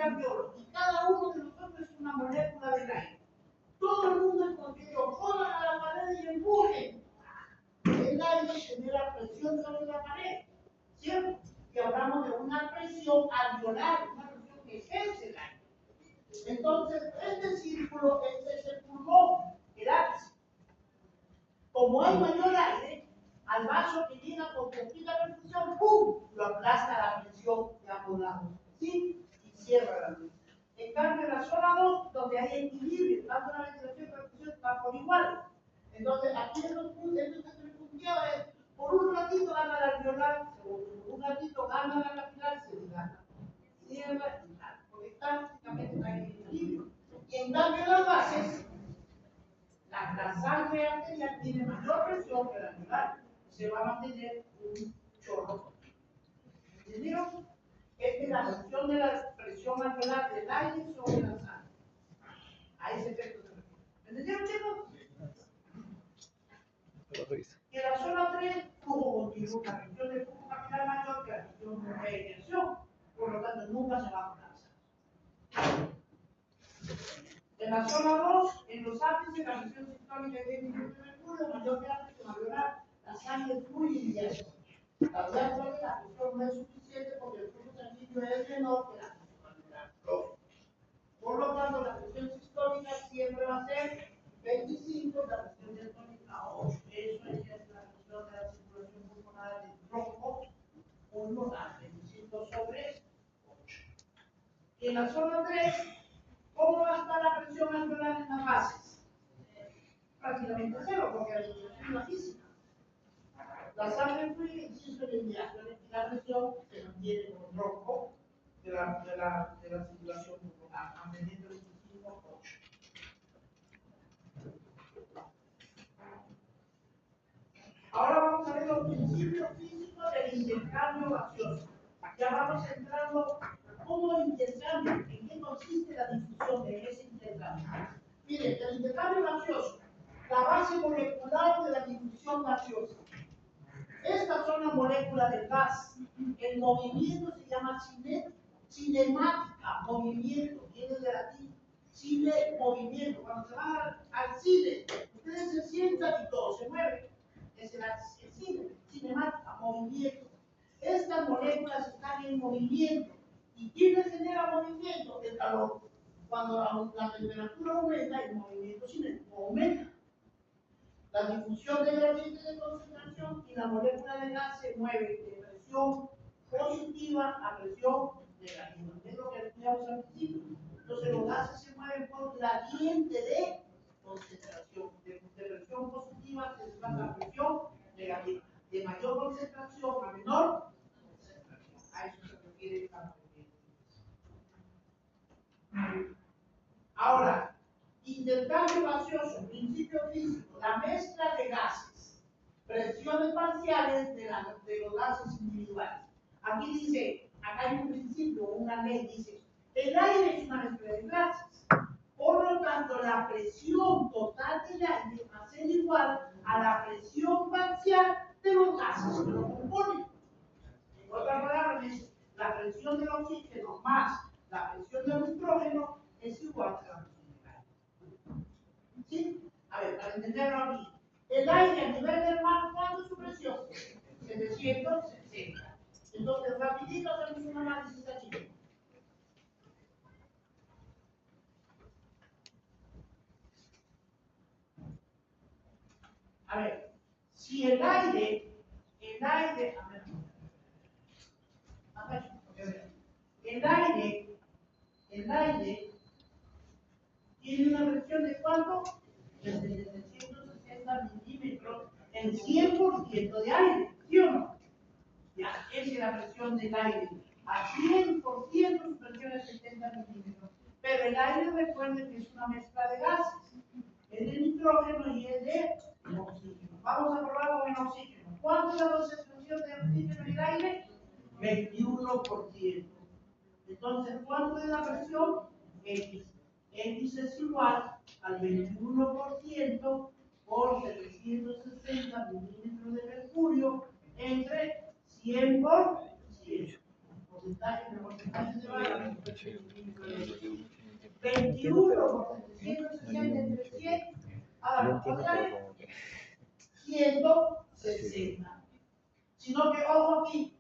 alveolos y cada uno de nosotros es una molécula del aire. Todo el mundo es contigo, jodan a la pared y empujen. El aire genera presión sobre la pared, ¿cierto? Y hablamos de una presión alveolar, una presión que ejerce el aire. Entonces, este círculo es el pulmón, el ápice. Como hay mayor aire, al vaso que llega con poquita perfusión, ¡pum!, lo aplasta la presión de ambos lados, ¿sí? Y cierra la luz. En cambio, en la zona 2, donde hay equilibrio, tanto la ventilación y la perfusión están por igual. Entonces, aquí estos punteados es, por un ratito gana la alveolar, por un ratito gana la capilar, se desgana. Cierra y gana, porque están prácticamente en equilibrio. Y en cambio, las bases, la sangre arterial tiene mayor presión que la alveolar. Se va a mantener un chorro. ¿Entendieron? Esta es la función de la presión alveolar del aire sobre la sangre. A ese efecto se refiere. ¿Entendieron, chicos? Que la zona 3, flujo continuo, la presión de flujo capilar mayor que la presión de reinserción. Por lo tanto, nunca se va a colapsar. En la zona 2, en los ápices, la presión sistólica de 20 de mercurio mayor que la presión alveolar, la sangre fluye directo. La presión no es suficiente porque el flujo sanguíneo es menor que la presión alveolar. Por lo tanto, la presión sistólica siempre va a ser 25, la presión diastólica 8. Eso es la presión de la circulación pulmonar del tronco pulmonar, 25 sobre 8. Y en la zona 3, ¿cómo va a estar la presión alveolar en las bases? Prácticamente cero, porque la circulación es la física. La sangre fluye, inciso de diástole, y la presión se mantiene como tronco de la circulación pulmonar, manteniendo el 25,8. Ahora vamos a ver los principios físicos del intercambio gaseoso. Ya vamos entrando cómo el intercambio, en qué consiste la difusión de ese intercambio. Miren, el intercambio gaseoso, la base molecular de la difusión gaseosa. Estas son las moléculas del gas. El movimiento se llama cinemática, movimiento, viene de latín. Cine, movimiento. Cuando se va al cine, ustedes se sientan y todo se mueve. Es el cine, cinemática, movimiento. Estas moléculas están en movimiento. ¿Y quién les genera movimiento? El calor. Cuando la temperatura aumenta, el movimiento cinético aumenta. La difusión de gradiente de concentración y la molécula de gas se mueve de presión positiva a presión negativa. Es lo que estudiamos al principio. Entonces los gases se mueven por gradiente de concentración. De presión positiva se desplaza a presión negativa. De mayor concentración a menor concentración. A eso se refiere la movimiento. Ahora, intercambio gaseoso, principio físico, la mezcla de gases, presiones parciales de los gases individuales. Aquí dice, acá hay un principio, una ley, dice, el aire es una mezcla de gases. Por lo tanto, la presión total del aire va a ser igual a la presión parcial de los gases que lo componen. En otras palabras, dice, la presión del oxígeno más la presión del nitrógeno es igual a la presión del aire. ¿Sí? A ver, para entenderlo aquí. El aire a nivel del mar, ¿cuánto es su presión? 760. Entonces, rapidito hacemos un análisis aquí. A ver, si el aire, a ver, el aire tiene una presión de ¿cuánto? De 760 milímetros en 100% de aire, ¿sí o no? Ya, esa es la presión del aire. A 100% su presión es 70 milímetros. Pero el aire, recuerden que es una mezcla de gases. Es de nitrógeno y es de oxígeno. Vamos a probar con el oxígeno. ¿Cuánto es la concentración de oxígeno en el aire? 21%. Entonces, ¿cuánto es la presión? X. X es igual al 21% por 760 milímetros de mercurio entre 100 por 100. Porcentaje de porcentaje de valor. 21 por 760 entre 100. Ahora, ¿cuánto sale? 160. Sino que, ojo aquí,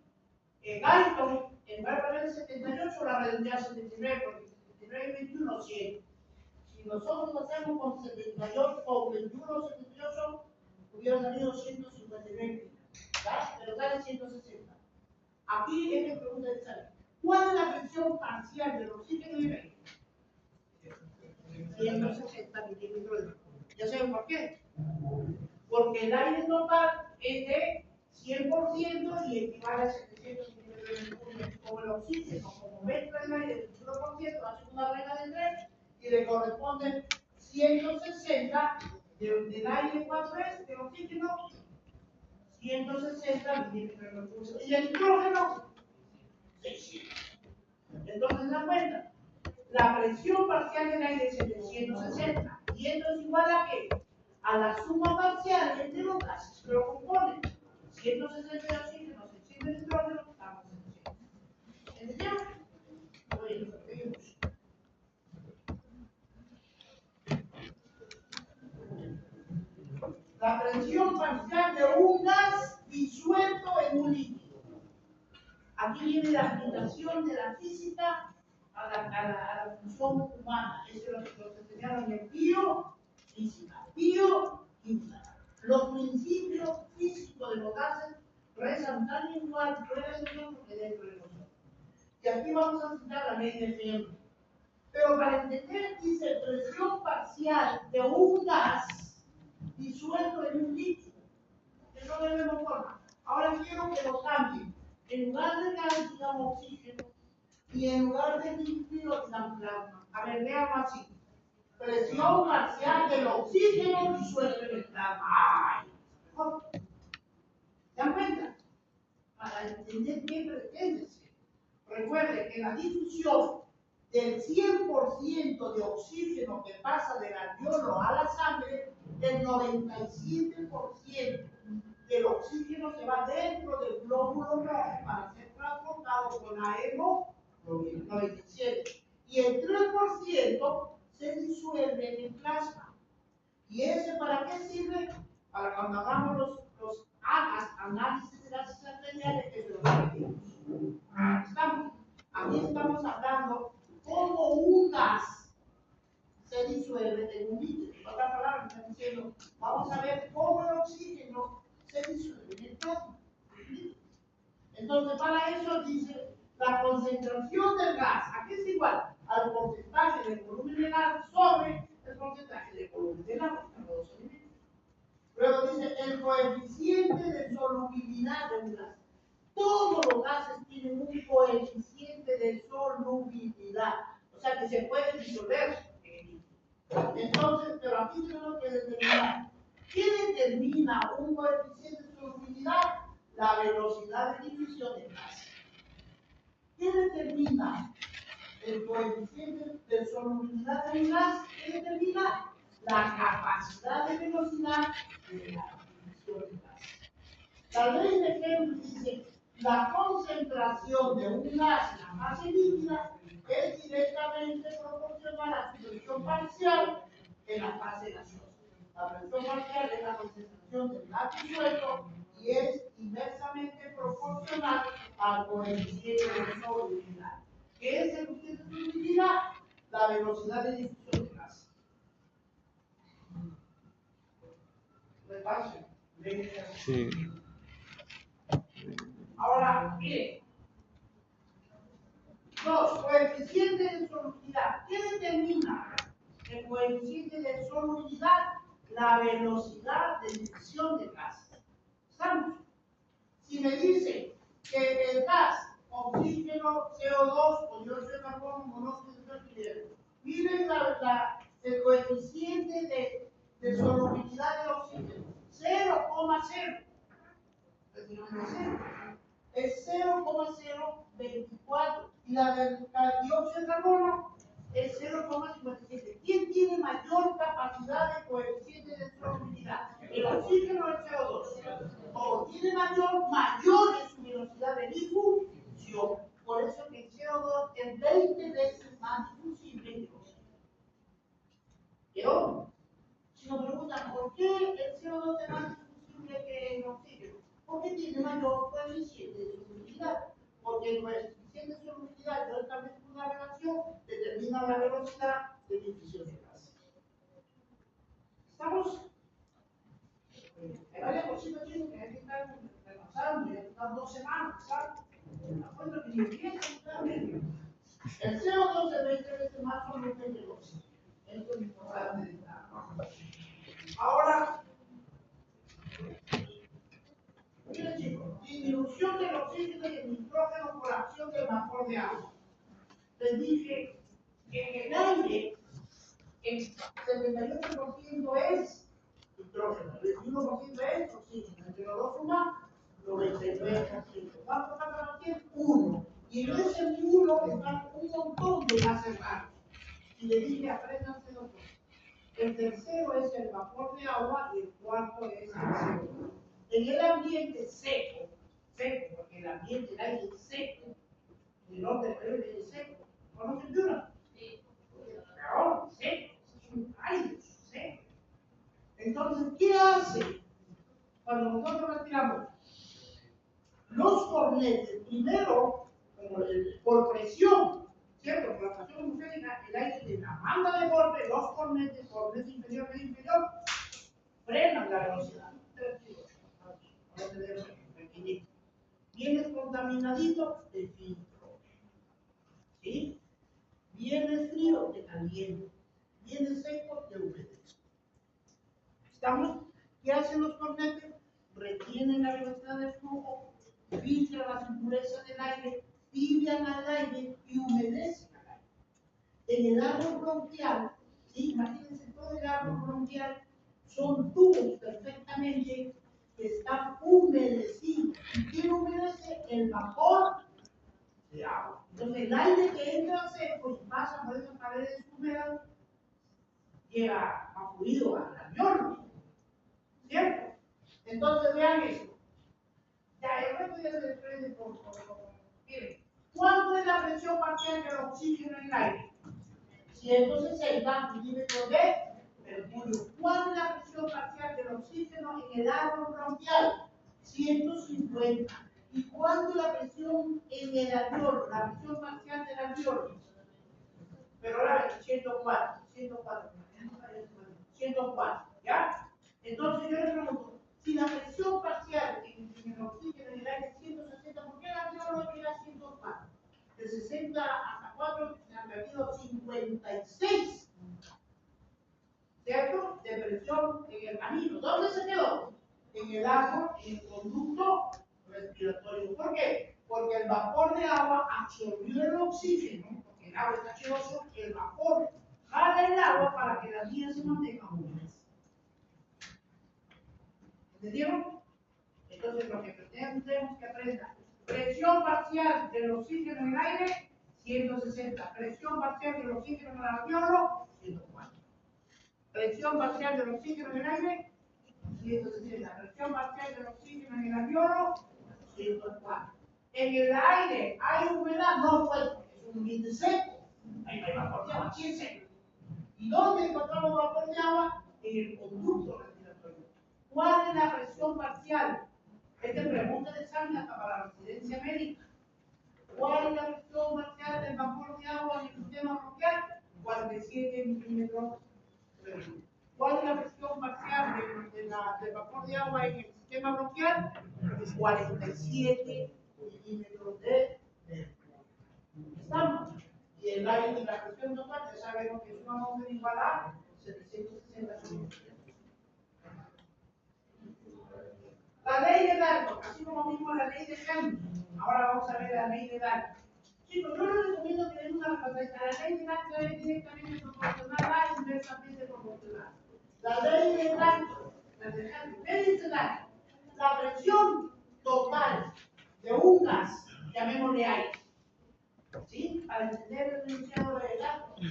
Galton, en lugar de poner 78, la redondea a 79, porque 79 y 21, 100. Si nosotros lo hacemos con 78 o 21 78, hubiera salido 159. ¿Ya? Pero sale 160. Aquí es que pregunta de saber. ¿Cuál es la presión parcial del oxígeno y el aire? 160 milímetros de mercurio. ¿Ya saben por qué? Porque el aire total es de 100% y equivale a 700 milímetros de mercurio. Como el oxígeno, como mezcla el aire del 1%, hace una regla de 3 y le corresponden 160 del aire. ¿Cuánto es? Del oxígeno, 160 milímetros de mercurio. ¿Y el hidrógeno? 600. Entonces, ¿se dan cuenta? La presión parcial del aire es de 160. ¿Y esto es igual a qué? A la suma parcial entre los gases que lo componen. 160 de oxígeno, 600 de hidrógeno, estamos en 100. ¿Entendieron? Bueno, seguimos. La presión parcial de un gas disuelto en un líquido. Aquí viene la aplicación de la física a la función humana. Eso es lo que enseñaron en biofísica, bioquímica. Los principios físicos de los gases rezan tan igual fuera de nosotros que dentro de nosotros. Y aquí vamos a citar la ley de Henry. Pero para entender, dice presión parcial de un gas disuelto en un líquido. Eso debemos formar. Ahora quiero que lo cambien. En lugar de gas, digamos oxígeno, y en lugar de líquido, digamos plasma. A ver, veamos así. Presión parcial del oxígeno disuelto en el plasma. ¡Ay! ¿Se dan cuenta? Para entender qué pretende ser. Recuerde que la difusión del 100% de oxígeno que pasa del alveolo a la sangre, el 97% del oxígeno se va dentro del glóbulo rojo para ser transportado con la hemoglobina, 97. Y el 3% se disuelve en el plasma. ¿Y ese para qué sirve? Para cuando hagamos los análisis de gases arteriales que se los repetimos. Aquí estamos hablando cómo un gas se disuelve en un líquido. En otras palabras, están diciendo, vamos a ver cómo el oxígeno se disuelve en el plasma. Entonces, para eso dice la concentración del gas. Aquí es igual al porcentaje del volumen del gas sobre el porcentaje del volumen del agua. Luego dice el coeficiente de solubilidad de un gas. Todos los gases tienen un coeficiente de solubilidad. O sea que se puede disolver. Entonces, pero aquí tenemos que determinar. ¿Qué determina un coeficiente de solubilidad? La velocidad de difusión del gas. ¿Qué determina el coeficiente de solubilidad del gas? ¿Qué determina? La capacidad de velocidad de la difusión del gas. La ley de Henry dice la concentración de un gas en la fase líquida es directamente proporcional a su presión parcial en la fase gaseosa. La presión parcial es la concentración del gas disuelto y es inversamente proporcional al coeficiente de solubilidad. ¿Qué es el coeficiente de solubilidad? La velocidad de difusión del gas. ¿Repaso? Sí. Ahora, mire. 2. Coeficiente de solubilidad. ¿Qué determina el coeficiente de solubilidad? La velocidad de difusión del gas. ¿Estamos? Si me dice que el gas, oxígeno, CO2, o dióxido de carbono, monóxido de hidrógeno, miren el coeficiente de solubilidad del oxígeno, 0,0. Es 0,024 y la del dióxido de carbono es 0,57. ¿Quién tiene mayor capacidad de coeficiente de solubilidad? ¿El oxígeno o el CO2? O tiene mayor es su velocidad de difusión. Por eso que el CO2 a la velocidad de difusión de gas. Estamos, hay varias cositas chicos que hay que estar repasando, ya están 2 semanas, ¿sabes? Me acuerdo que ni empieza, claro. El CO2 es 20 veces más soluble que el oxígeno. Esto es importante. Ahora, miren chicos, disminución del oxígeno y el nitrógeno por acción del vapor de agua. Les dije que en el aire el 78% es nitrógeno, el 21% es oxígeno, entre los dos suman 99%. ¿Cuánto está aquí? 1. Y en ese 1 están un montón de gases raros. Y le dije, apréndanse los dos. El tercero es el vapor de agua y el cuarto es el CO2. En el ambiente seco, porque el ambiente, el aire es seco, el norte del aire es seco. ¿Conocen Piura? Sí. Ahora, seco, es un aire seco. Entonces, ¿qué hace cuando nosotros respiramos? Los cornetes, primero, por presión, ¿cierto? Por la presión atmosférica, el aire de la banda de golpe, los cornetes inferior, medio inferior, frenan la velocidad. Vienes contaminadito, te filtro. ¿Sí? Vienes frío, te caliento. Vienes seco, te humedezco. ¿Estamos? ¿Qué hacen los cornetes? Retienen la velocidad del flujo, filtran las impurezas del aire, tibian al aire y humedecen al aire. En el árbol bronquial, ¿sí? Imagínense todo el árbol bronquial, son tubos perfectamente que están humedecidos. ¿Y quién humedece? El vapor de agua. Entonces el aire que entra seco y pasa por esas paredes húmedas llega a fluido al alveolo, ¿cierto? Entonces vean esto. Ya, el resto ya se desprende por miren, ¿cuánto es la presión parcial del oxígeno en el aire? 160 milímetros de mercurio. ¿Cuál es la presión parcial del oxígeno en el árbol bronquial? 150. ¿Y cuánto es la presión en el alveolo? La presión parcial del alveolo. Pero ahora 104. 104. ¿Ya? Entonces yo le pregunto, si la presión parcial en el oxígeno en el aire es 160, ¿por qué el alveolo llega a 104? De 60 hasta 4 se han perdido 56. ¿Cierto? De presión en el camino. ¿Dónde se quedó? En el agua, en el conducto respiratorio. ¿Por qué? Porque el vapor de agua absorbió el oxígeno, porque el agua está gaseoso, el vapor jala el agua para que las vías se mantengan húmedas. ¿Entendieron? Entonces lo que pretendemos que aprenda, presión parcial del oxígeno en el aire, 160. Presión parcial del oxígeno en el alveolo, 104. Presión parcial del oxígeno en el aire, 160. Presión parcial del oxígeno en el alveolo, 104. En el aire hay humedad, no pues, es un ambiente seco. Ahí no hay vapor de agua, aquí es seco. ¿Y dónde encontramos vapor de agua? En el conducto respiratorio. ¿Cuál es la presión parcial? Esta pregunta de examen hasta para la residencia médica. ¿Cuál es la presión parcial del vapor de agua en el sistema bronquial? 47 milímetros. ¿Cuál es la presión parcial del vapor de agua en el sistema bronquial? 47 milímetros de mercurio. ¿Estamos? Y el aire y la presión total, ya sabemos que es una onda igual a 760 milímetros. La ley de Dalton, así como vimos la ley de Hamilton, ahora vamos a ver la ley de Dalton. Chicos, yo les recomiendo que den una repasada. La ley de Dalton es directamente proporcional a inversamente proporcional. La ley de Dalton, ¿qué dice Dalton? La presión total de un gas, llamémosle aire, ¿sí? Para entender el enunciado de Dalton,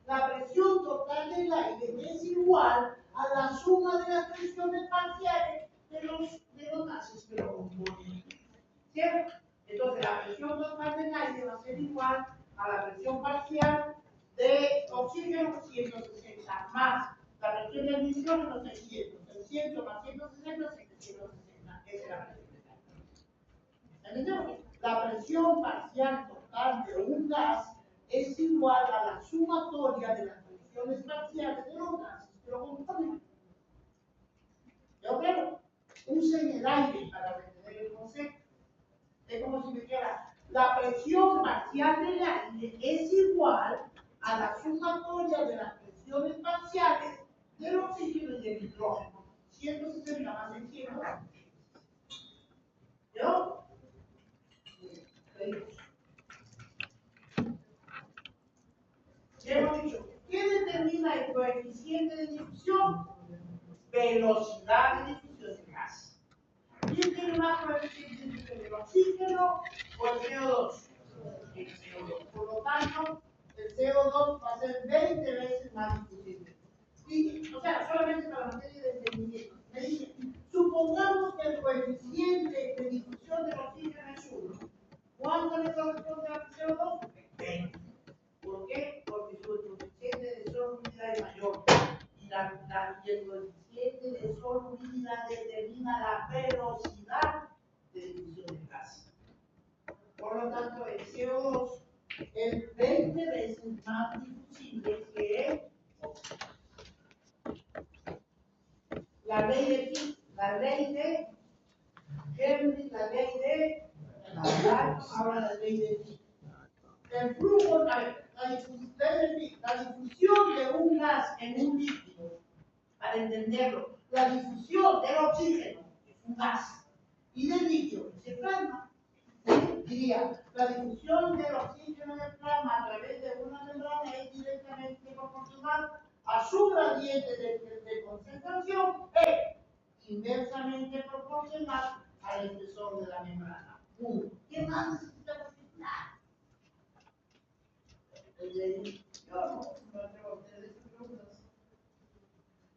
la presión total del aire es igual a la suma de las presiones parciales de los gases que lo componen. ¿Cierto? Entonces la presión total del aire va a ser igual a la presión parcial de oxígeno 160 más la presión de nitrógeno 600. 600 más 160, 760. Esa es la presión del aire. ¿Entendemos? La presión parcial total de un gas es igual a la sumatoria de las presiones parciales de los gases que lo componen. Yo creo, usen el aire para entender el concepto. Es como si me dijera, la presión parcial del aire es igual a la sumatoria de las presiones parciales del oxígeno y del hidrógeno. 160 más 600. ¿Yo? Ya hemos dicho, ¿qué determina el coeficiente de difusión? Velocidad de difusión de gas. ¿Quién tiene más coeficiente de difusión, el oxígeno o el CO2? El CO2. Por lo tanto, el CO2 va a ser 20 veces más difusible. Y, o sea, solamente para materia de entendimiento. Me dice, supongamos que el coeficiente de difusión del oxígeno es 1. ¿Cuánto le corresponde al CO2? 20. ¿Por qué? Porque su coeficiente de solubilidad es mayor. Y el coeficiente de solubilidad determina la velocidad de difusión del gas. Por lo tanto, el CO2 es 20 veces más difusible que el oxígeno. La ley de Fick, la ley de Henry, la ley de Nadal, ahora la ley de Fick. El flujo, a ver, la difusión de un gas en un líquido, para entenderlo, la difusión del oxígeno es un gas y del líquido es el plasma. Diría, la difusión del oxígeno del plasma a través de una membrana es directamente proporcional a su gradiente de concentración e inversamente proporcional al espesor de la membrana. ¿Qué más necesitamos? Nada. Yo no atrevo a ustedes esas preguntas.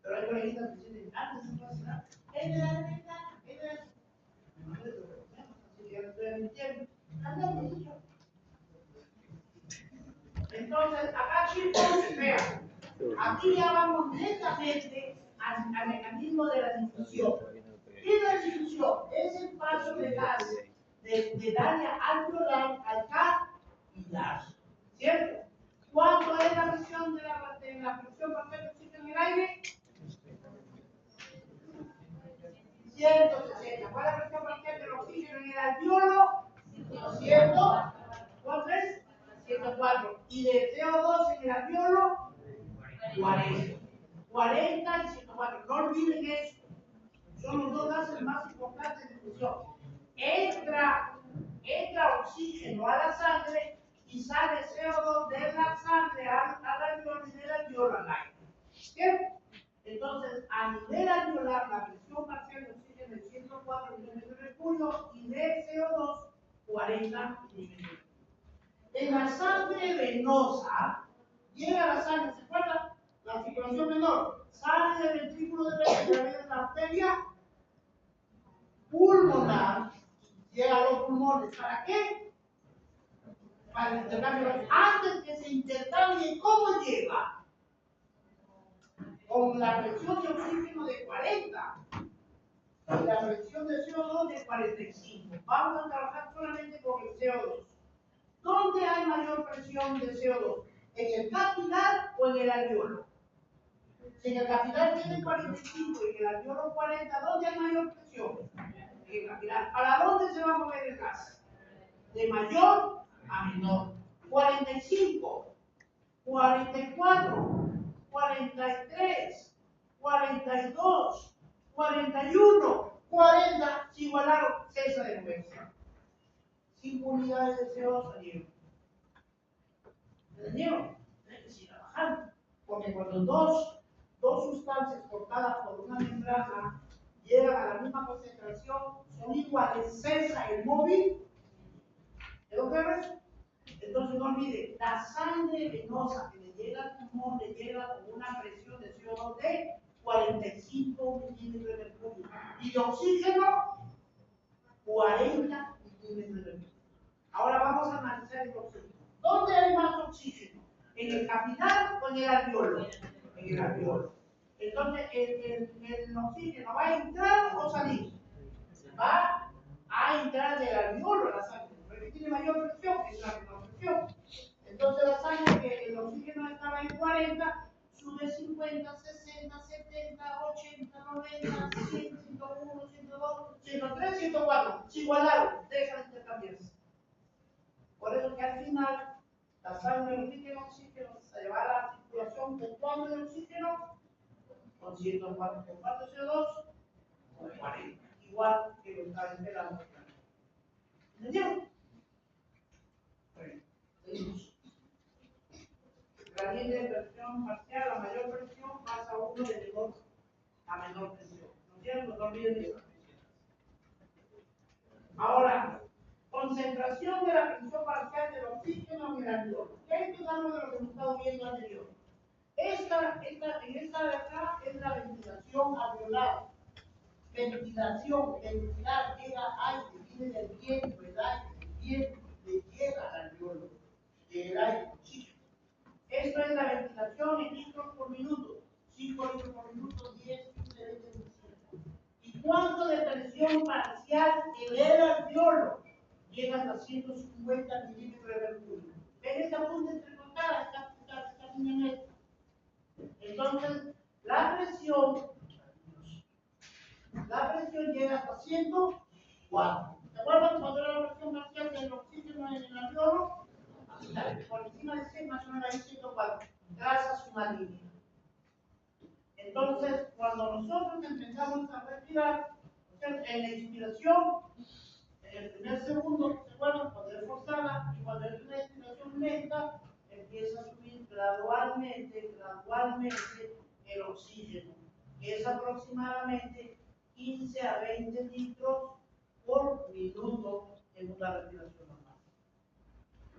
Pero hay coleguitas que dicen, antes se puede hacer. Es de la membrana, es de no les lo conocemos, así que ya lo estoy admitiendo. Entonces, acá chicos, vean, aquí ya vamos directamente al mecanismo de la difusión. ¿Qué es la difusión? Es el paso de gas del área alveolar al capilar, ¿cierto? ¿Cuánto es la presión de la presión parcial de oxígeno en el aire? 160. ¿Cuál es la presión parcial del oxígeno en el alveolo? 200. ¿Cuánto es? 104. ¿Y del CO2 en el alveolo? 40. 40 y 104. No olviden eso. Son los dos gases más importantes de difusión. Entra oxígeno a la sangre y sale CO2 de la sangre al alveolo y del alveolo al aire. ¿Cierto? Entonces, a nivel alveolar, la presión parcial de oxígeno es 104 milímetros de mercurio y de CO2 40 milímetros. En la sangre venosa, llega la sangre, ¿se acuerdan? La circulación menor, sale del ventrículo derecho a través de la arteria pulmonar, llega a los pulmones. ¿Para qué? Para el intercambio. Antes que se intercambie, ¿cómo llega? Con la presión de oxígeno de 40 y la presión de CO2 de 45. Vamos a trabajar solamente con el CO2. ¿Dónde hay mayor presión de CO2? ¿En el capilar o en el alveolo? Si en el capilar tiene 45 y en el alveolo 40, ¿dónde hay mayor presión? En el capilar. ¿Para dónde se va a mover el gas? De mayor a menor. 45, 44, 43, 42, 41, 40, se igualaron, cesa de moverse. 5 unidades de CO2 salieron. ¿Entendieron? Hay que seguir trabajando. Porque cuando dos sustancias cortadas por una membrana llegan a la misma concentración, son iguales, cesa el móvil. ¿Quedó claro eso? Entonces no olviden, la sangre venosa que le llega al pulmón le llega con una presión de CO2 de 45 milímetros de mercurio. Y de oxígeno, 40 milímetros de mercurio. Ahora vamos a analizar el oxígeno. ¿Dónde hay más oxígeno? ¿En el capilar o en el alveolo? En el alveolo. Entonces, el oxígeno va a entrar o salir. Va a entrar del alveolo la sangre. Porque tiene mayor presión, es la menor presión. Entonces la 40, sube 50, 60, 70, 80, 90, 100, 101, 102, 103, 104. Se igualaron, dejan de intercambiarse. Por eso que al final, la sangre de oxígeno se lleva a la circulación con cuánto de oxígeno, con 104 con cuánto de CO2, con 40. Igual que lo está esperando. ¿Entendieron? Seguimos. Gradiente de presión parcial, a mayor presión pasa uno de menor a menor presión. ¿No es cierto? No olviden eso. Ahora, concentración de la presión parcial del oxígeno en el alveolo. ¿Qué es algo de lo que hemos estado viendo anterior? En esta de acá es la ventilación alveolar. Ventilación, ventilar, llega aire, viene del viento, el viento le llega al alveolo, el aire, oxígeno. Esto es la ventilación en litros por minuto, 5 litros por minuto, 10, 15, 20 minutos. ¿Y cuánto de presión parcial eleva el alveolo? Llega hasta 150 milímetros de mercurio. ¿Ven esta punta entrecortada? Esta línea negra. Entonces, la presión llega hasta 104. ¿Se acuerdan cuando era la presión parcial del oxígeno en el alveolo? Por encima de 100, más o menos ahí 104. Trazas una línea. Entonces, cuando nosotros empezamos a respirar, en la inspiración, en el primer segundo, ¿se acuerdan? Cuando es forzada y cuando es una inspiración lenta, empieza a subir gradualmente el oxígeno, que es aproximadamente 15 a 20 litros por minuto en una respiración normal.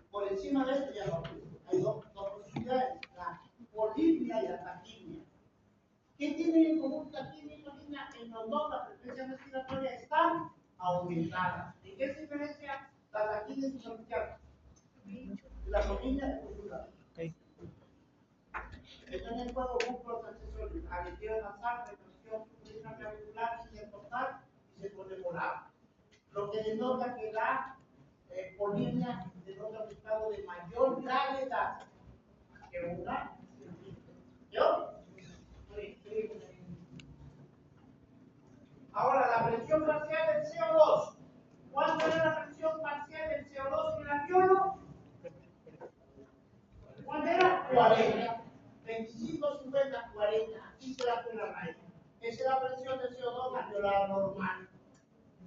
Por encima de esto ya no hay dos posibilidades, la polimia y la taquimia. ¿Qué tienen en común taquimia y polimia? En los dos las frecuencias respiratorias están aumentadas. ¿De qué se diferencia la taquimia y superficial? La polimia es cultural. Esto en el juego busca los accesorios, aleteo nasal, retracción supraclavicular, intercostal y se pone morado. Lo que denota que la polimia denota un estado de mayor gravedad que una. ¿Yo? Ahora, la presión parcial del CO2. ¿Cuánto era la presión parcial del CO2 en el alveolo? ¿Cuánto era? 40. 25, 50, 40. Aquí se da por la raíz. Esa es la presión del CO2 alveolar normal.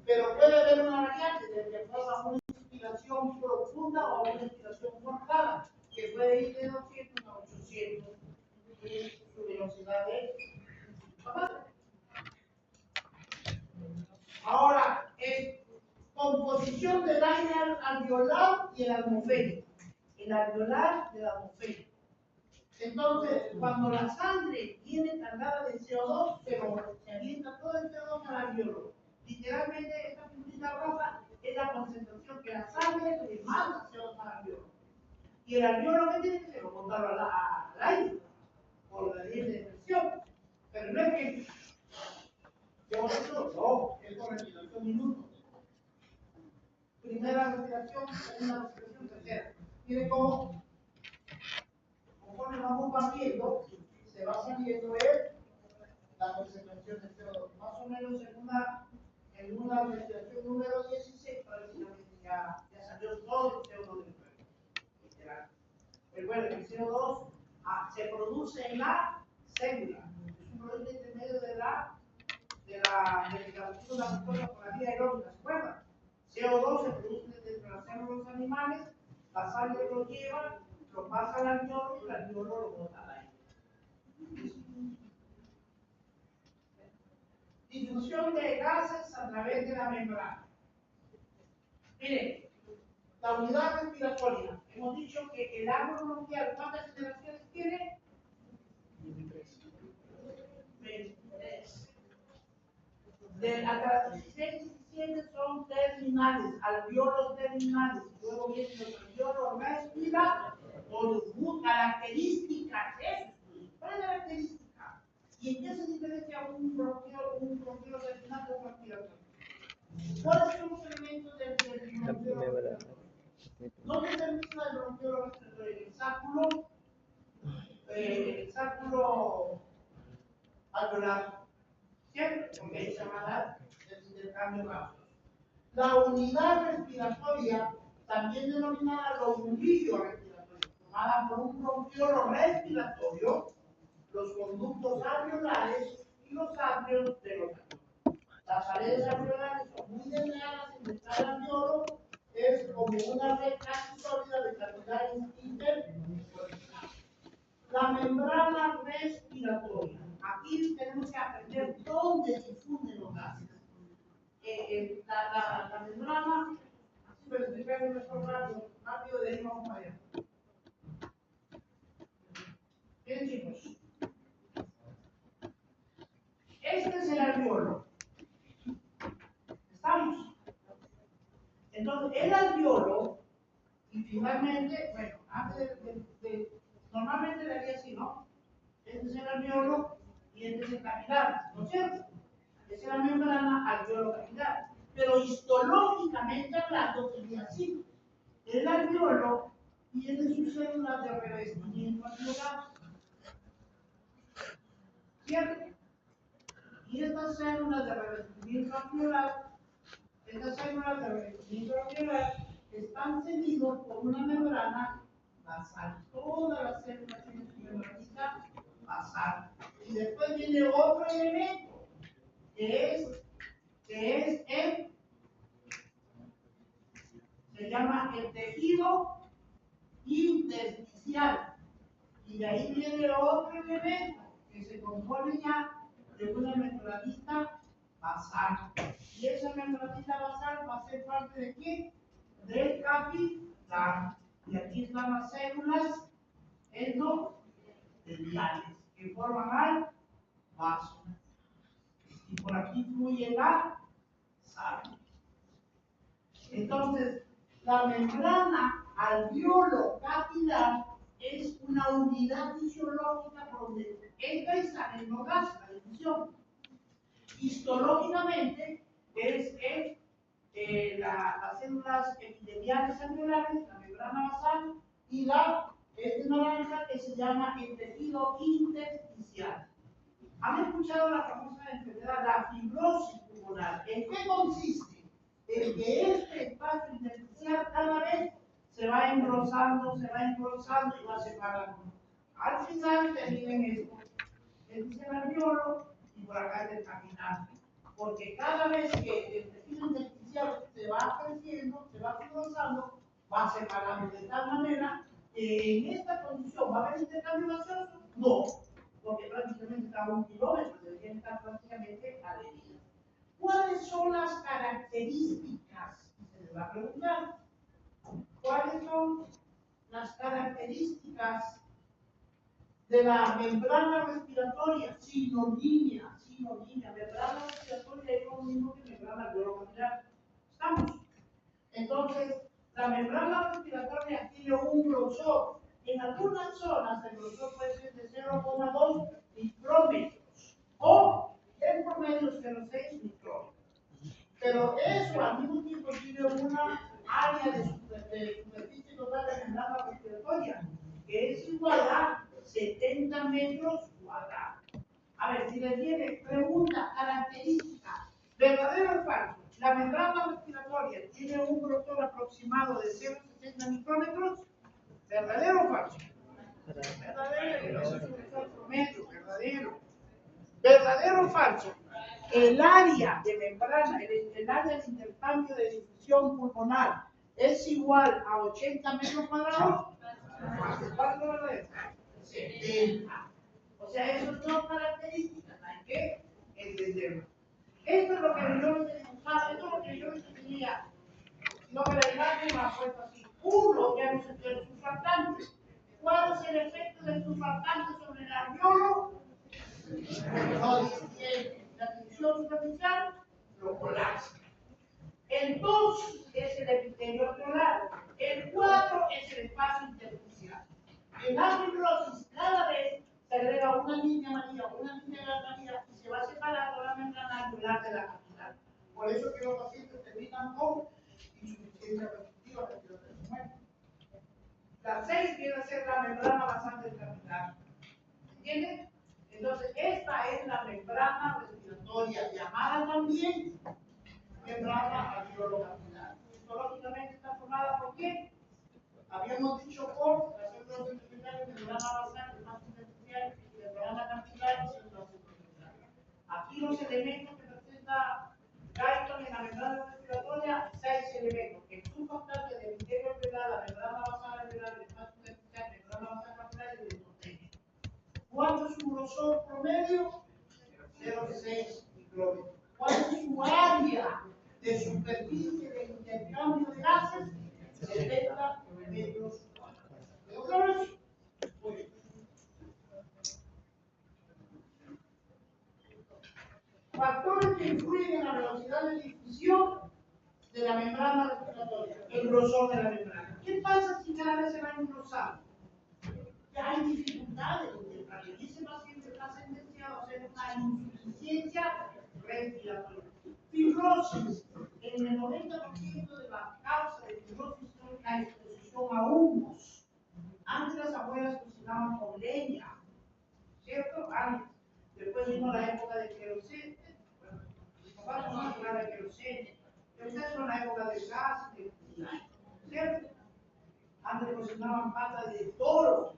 Pero puede haber una variante de que forma una inspiración profunda o una inspiración forzada, que puede ir de 200 a 800 en su velocidad de Ahora, composición del aire alveolar y el atmosférico. El alveolar y el atmosférico. Entonces, cuando la sangre viene cargada de CO2, se avienta todo el CO2 al alveolo. Literalmente, esta puntita roja es la concentración que la sangre le manda CO2 al alveolo. Y el alveolo, ¿qué tiene que hacer? Botarlo al aire, por la ley de presión. Pero no es que yo eso, no, es por respiración minutos. Primera respiración, segunda respiración, tercera. Mire cómo, conforme vamos partiendo, se va saliendo la concentración de CO2. Más o menos en una respiración número 16, prácticamente ya salió todo el CO2 del cuerpo. Literal. Recuerden que el CO2 se produce en la célula. Es un producto intermedio de la mucosa por la vía aeróbica, ¿se acuerdan? CO2 se produce dentro de las células de los animales, la sangre lo lleva, lo pasa al alveolo y el alveolo lo bota al aire. Difusión de gases a través de la membrana. Miren, la unidad respiratoria. Hemos dicho que el árbol bronquial, ¿cuántas generaciones tiene? 23. Hasta las 16 y 17 son terminales, alveolos terminales. Luego vienen los alveolos respiratorios. Características, eso. ¿Cuál es la característica? ¿Y en qué se diferencia un bronquiolo terminal de un respiratorio? ¿Cuáles son los elementos del bronquiolo respiratorio? No se termina el bronquiolo respiratorio en el sáculo, el sacro alveolar, ¿cierto? Porque ahí se va a dar el intercambio gaseoso. La unidad respiratoria, también denominada lobulillo respiratorio, formada por un bronquiolo respiratorio, los conductos alveolares y los alveolos de los alveolos. Las paredes alveolares son muy delgadas en el alveolo, es como una red casi sólida de capilares interconectados. La membrana respiratoria. Aquí tenemos que aprender dónde difunden los gases. La membrana, así lo explicaré mejor rápido, de ahí vamos allá. Bien, chicos. Este es el alveolo. ¿Estamos? Entonces, el alveolo, y finalmente, bueno, antes normalmente le haría así, ¿no? Este es el alveolo y este es el capilar, ¿no es cierto? Esa es la membrana alveolo capilar. Pero histológicamente hablando, sería así. El alveolo tiene sus células de revestimiento alveolar, ¿cierto? Y estas células de revestimiento alveolar, están seguidas por una membrana basal. Todas las células tienen su membranita basal. Y después viene otro elemento, que es se llama el tejido intersticial. Y de ahí viene otro elemento que se compone ya de una membranita basal. Y esa membranita basal va a ser parte de qué? Del capilar. Y aquí están las células endoteliales que forman al vaso. Y por aquí fluye la sangre. Entonces, la membrana alveolo capilar es una unidad fisiológica por donde entra y sale los gases, la difusión. Histológicamente es las células epiteliales alveolares, la membrana basal y este naranja que se llama el tejido intersticial. ¿Han escuchado la famosa enfermedad, la fibrosis pulmonar? ¿En qué consiste? En que este espacio intersticial cada vez se va engrosando y va separando. Al final termina en esto. Este es el alveolo y por acá es el capilar. Porque cada vez que el tejido intersticial se va creciendo, se va engrosando, va separando de tal manera que en esta condición va a haber intercambio gaseoso. No, porque prácticamente está a 1 kilómetro, deberían estar prácticamente adheridas. ¿Cuáles son las características? Se les va a preguntar. ¿Cuáles son las características de la membrana respiratoria? Sinonimia. Membrana respiratoria es lo mismo que membrana alveolo-capilar. ¿Estamos? Entonces, la membrana respiratoria tiene un grosor. En algunas zonas el grosor puede ser de 0,2 micrómetros o en promedio 0,6 micrómetros. Pero eso al mismo tiempo tiene una área de superficie total de membrana respiratoria que es igual a 70 metros cuadrados. A ver, si les viene pregunta, característica, ¿verdadero o falso? La membrana respiratoria tiene un grosor aproximado de 0,70 micrómetros, ¿verdadero o falso? Verdadero, es un grosor promedio, verdadero. ¿Verdadero o falso? El área de membrana, el área de intercambio de difusión pulmonar es igual a 80 metros cuadrados. ¿Cuánto es? 70. O sea, esas dos características hay que entenderlo. Esto es lo que yo entendería. No me la imagen me ha puesto así. Uno, ya no se tiene el surfactante. ¿Cuál es el efecto del surfactante sobre el alveolo? Lo distiende. La división superficial lo colapsa. El 2 es el epitelio alveolar. El 4 es el espacio intersticial. En la fibrosis, cada vez se agrega una línea amarilla, una línea amarilla y se va separando la membrana alveolar de la capilar. Por eso que los pacientes terminan con insuficiencia respirativa respiratoria. La 6 viene a ser la membrana basal del capilar. ¿Entiendes? Entonces, esta es la membrana respiratoria, llamada también membrana alveolo-capilar. Histológicamente está formada por qué? Habíamos dicho por las células epiteliales, membrana basal, más superficial, y membrana capilar, células superficiales. Aquí los elementos que presenta Guyton en la membrana respiratoria, 6 elementos. El surfactante del interior alveolar, la membrana basal alveolar, el espacio superficial, membrana basal capilar y el endotelium. ¿Cuánto es su grosor promedio? 0,6 micrómetros. ¿Cuál es su área de superficie de intercambio de gases? 70 metros cuadrados. ¿Quedó claro eso? Muy bien. Factores que influyen en la velocidad de difusión de la membrana respiratoria, el grosor de la membrana. ¿Qué pasa si cada vez se va engrosando? Ya hay dificultades y ese paciente está sentenciado a hacer una insuficiencia respiratoria. Fibrosis. En el 90% de las causas de fibrosis son la exposición a humos. Antes las abuelas cocinaban con leña, ¿cierto? Antes. Después vino la época de queroseno. Bueno, mis papás no van a hablar de queroseno. Después vino la época del gas, ¿cierto? Antes cocinaban patas de toro.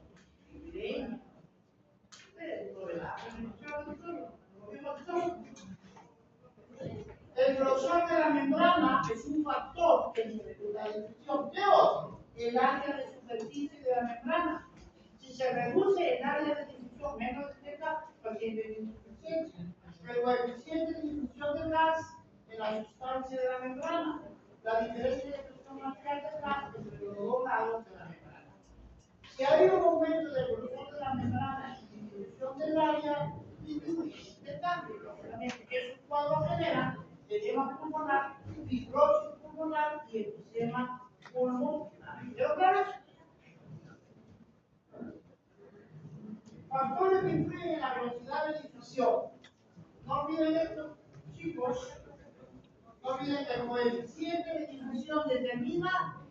El grosor de la membrana es un factor que dificulta la difusión. ¿Qué otro? El área de superficie de la membrana. Si se reduce el área de difusión menos de 70, paciente de insuficiencia. El coeficiente de difusión del gas en la sustancia de la membrana. La diferencia de presión marcial del gas entre los dos lados de la membrana. Si hay un aumento del grosor de la membrana y disminución del área, disminuye el cambio. Lógicamente, es un cuadro general de edema pulmonar, fibrosis pulmonar y enfisema pulmonar. ¿Quedó claro eso? Factores que influyen en la velocidad de difusión. No olviden esto, chicos. No olviden que el coeficiente de difusión determina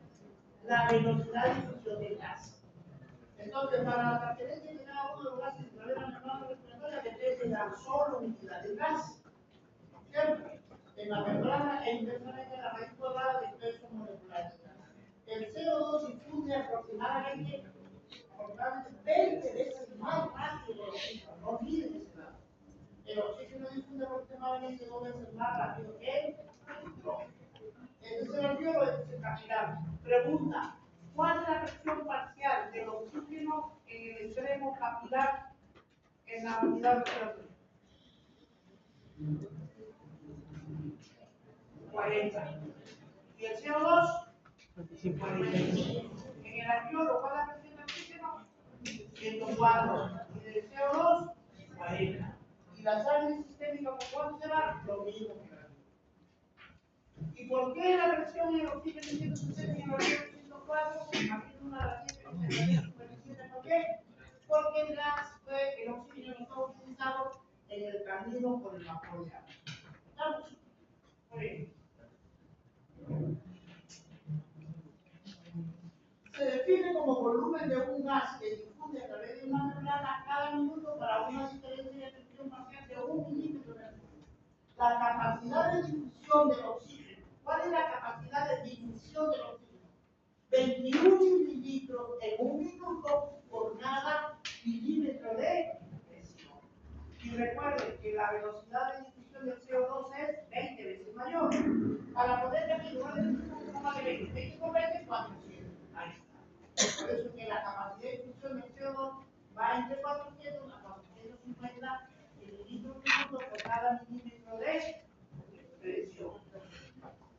la velocidad de difusión del gas. Entonces, para la transferencia de cada uno de los gases a través de la membrana respiratoria depende de la solubilidad del gas. ¿Cierto? En la membrana es inversamente la raíz cuadrada del peso molecular del gas. El CO2 difunde aproximadamente 20 veces más rápido que el oxígeno. No olviden ese dato. El oxígeno difunde aproximadamente 2 veces más rápido que el hidrógeno. Entonces, el alveolo es capilar. Pregunta. ¿Cuál es la presión parcial del oxígeno en el extremo capilar en la unidad respiratoria? 40. ¿Y el CO2? 45. En el alveolo, ¿cuál es la presión del oxígeno? 104. ¿Y del CO2? 40. ¿Y la sangre sistémica por cuánto se va? Lo mismo que la. ¿Y por qué la presión en el oxígeno 160 y en el alveolo 104? Aquí una de las 7 ¿por qué? Porque el gas el oxígeno no está utilizado en el camino por el vapor de agua. ¿Estamos? Muy bien. Se define como volumen de un gas que difunde a través de una membrana cada minuto para una diferencia de presión parcial de 1 milímetro de mercurio. La capacidad de difusión del oxígeno. ¿Cuál es la capacidad de difusión del oxígeno? 21 mililitros en 1 minuto por cada milímetro de presión. Y recuerden que la velocidad de difusión del CO2 es 20 veces mayor. Para poder definir una difusión más de 20, 20 por 20, 400. Ahí está. Por eso que la capacidad de difusión del CO2 va entre 400 a 450 mililitros por minuto por cada milímetro de presión.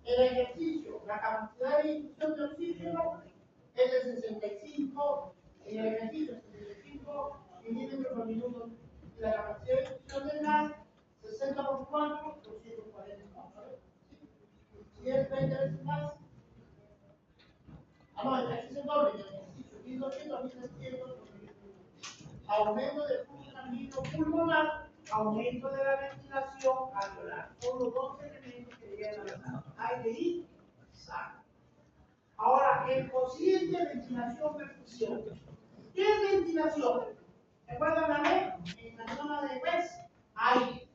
El ejercicio, la capacidad de difusión de oxígeno es de 65, en el ejercicio 65 milímetros por minuto, y la capacidad de difusión del gas 60 por 4, 240. Vamos a ver. Si es 20 veces más, no, aquí se doble en el ejercicio, 1200 a 1300 por minuto. Aumento del flujo sanguíneo pulmonar, aumento de la ventilación alveolar. Son los dos elementos que llegan a la aire y sangre. Ahora, el cociente de ventilación-perfusión. ¿Qué es ventilación? ¿Recuerdan la B? En la zona de West, aire.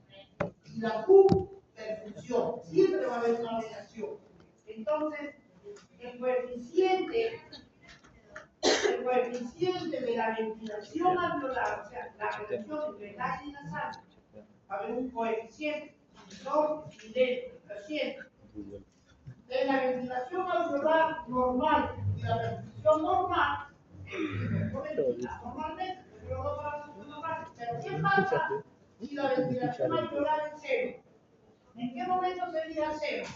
Y la Q, perfusión. Siempre va a haber una relación. Entonces, el coeficiente de la ventilación alveolar, o sea, la relación entre el aire y la sangre, va a haber un coeficiente, son idénticos, en la ventilación alveolar normal y la perfusión normal, normalmente, pero ¿qué pasa si la ventilación alveolar es cero? ¿En qué momento sería cero?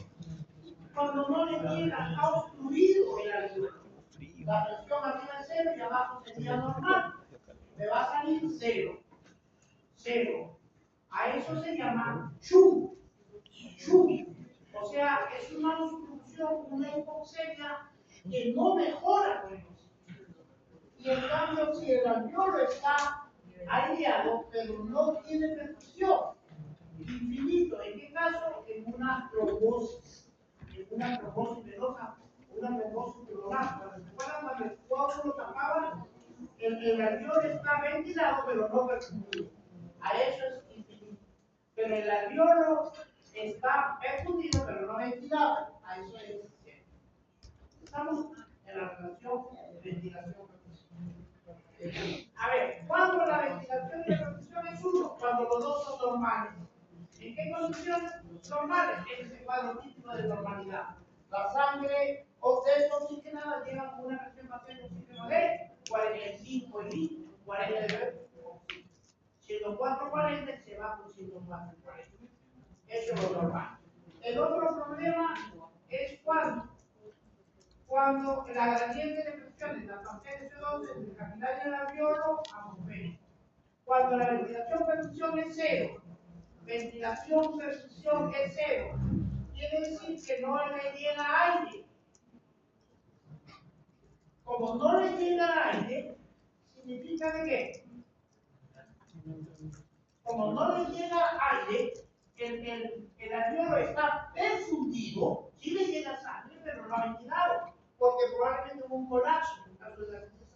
Cuando no le llega a obstruido el alveolo. La presión arriba es cero y abajo sería normal. Me va a salir cero. Cero. A eso se llama CHU. CHU. O sea, es una obstrucción, una hipoxemia que no mejora con el oxígeno. Y en cambio, si el alveolo está aireado, pero no tiene perfusión, infinito, ¿en qué caso? En una trombosis. En una trombosis venosa, una trombosis pleural. ¿Recuerdan cuando el coágulo lo tapaba? El alveolo está ventilado, pero no perfundido. A eso es infinito. Pero el alveolo está perfundido, pero no ventilado. A eso es cero. Estamos en la relación ventilación-perfusión. A ver, ¿cuándo la ventilación y la perfusión es uno? Cuando los dos son normales. ¿En qué condiciones normales? En ese cuadro típico de normalidad. La sangre desoxigenada llega con una presión base de oxígeno de 45 y litros, 49. 104.40 se va con 104.40. Eso es lo normal. El otro problema es cuando la gradiente de presión en la pantalla CO2 entre el capilar y el alveolo atmosférico. Cuando la ventilación-perfusión es cero, ventilación-perfusión es cero, quiere decir que no le llega aire. Como no le llega aire, ¿significa de qué? Como no le llega aire, el alveolo está perfundido, sí le llega sangre, pero no ha ventilado, porque probablemente hubo un colapso en el caso de la crisis.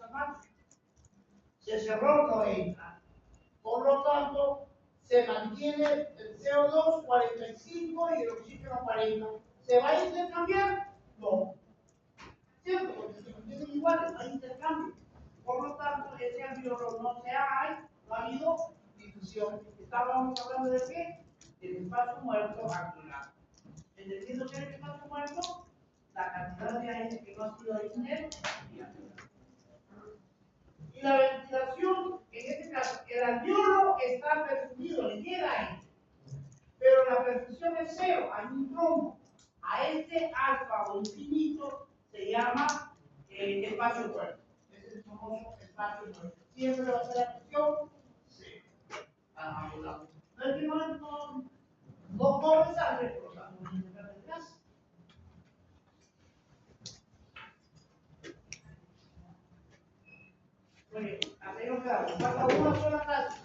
Se cerró, no entra. Por lo tanto, se mantiene el CO2 45 y el oxígeno 40. ¿Se va a intercambiar? No. ¿Cierto? Porque se mantienen iguales, no hay intercambio. Por lo tanto, ese alveolo no no ha habido difusión. Estábamos hablando de qué? Del espacio muerto angular. Entendiendo que es el espacio muerto, la cantidad de aire que no ha sido original. Y la ventilación, en este caso, el alveolo está perfundido, le llega aire, pero la perfusión es cero, hay un trombo. A este alfa o infinito se llama espacio muerto. Ese es el famoso espacio muerto. Siempre va a ser la presión cero. No es que no corre sangre, por lo tanto, no se pierde gas. Muy bien, así nos quedamos. Falta una sola clase.